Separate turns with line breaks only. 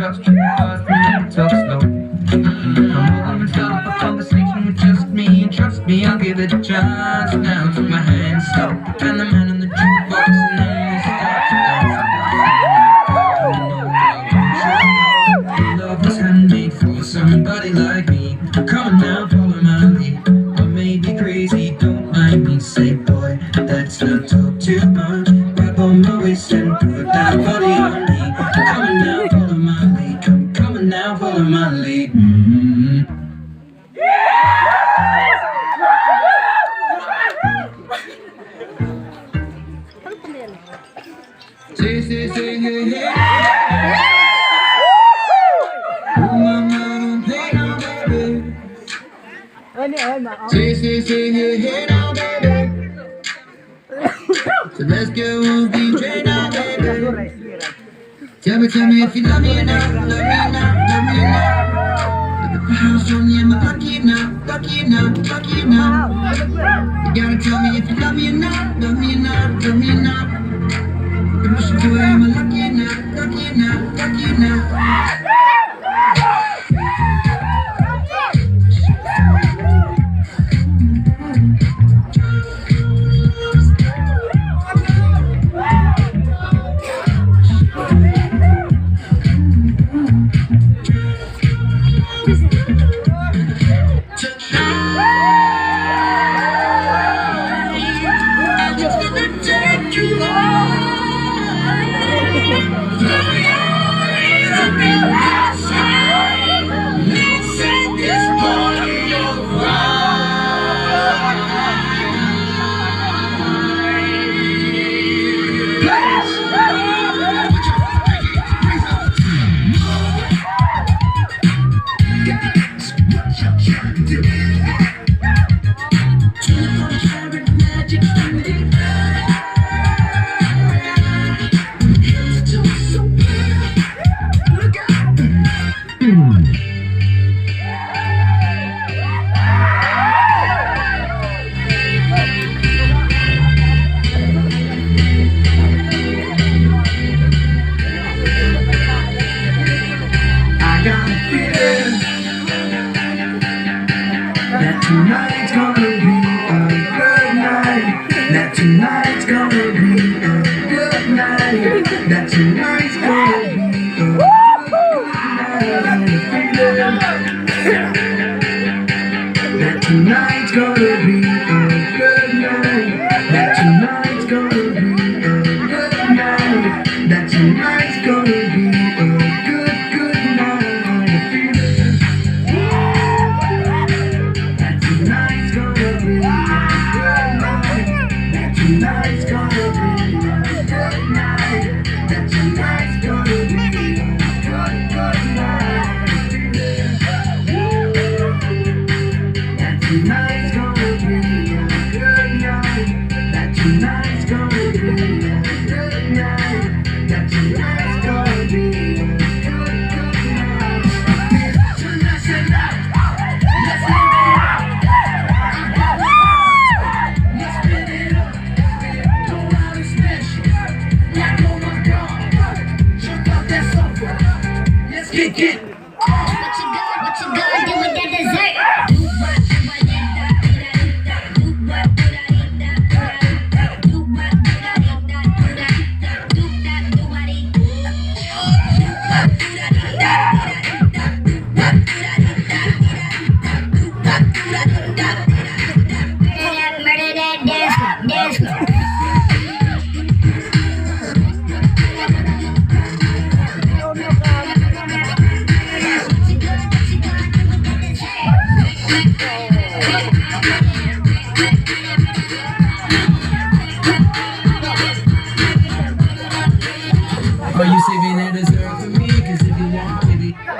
lost track of thoughts and talk slow. Come over and start up a conversation with just me, and trust me, I'll give it a chance. Now take my hand slow, and the man on the jukebox, and then we start to dance. Love was handmade for somebody like me. Come on now, follow my lead. I may be crazy, don't mind me. Say boy, let's not talk too much. Grab on my waist and put that body on me. Come on now, follow my lead. Come on now, follow my lead. Say, hey, hey. Oh, mama, don't play now, baby. Say, hey, hey, now, baby. So let's go on DJ now, baby. Tell me if you love me enough, love me enough, love me enough. Let the house on you, I'm lucky enough, lucky enough, lucky enough. You gotta tell me if you love me enough, love me enough, love me enough. I'm lucky enough, lucky enough, lucky enough. I'm just gonna take you on. Tonight's gonna be a good night. That tonight's gonna be a good night. That tonight's gonna be a good night. That tonight's gonna be a good night. That tonight's gonna be a good night. That tonight's gonna be a good night. Tonight's gonna be a good night. That tonight's gonna be a good night. That tonight's gonna be a good night. That tonight's gonna be a good night. That tonight's gonna be a good night. That tonight's gonna be a good night. So listen up. Let's live it up. Kick it.
What you gonna do with that dessert?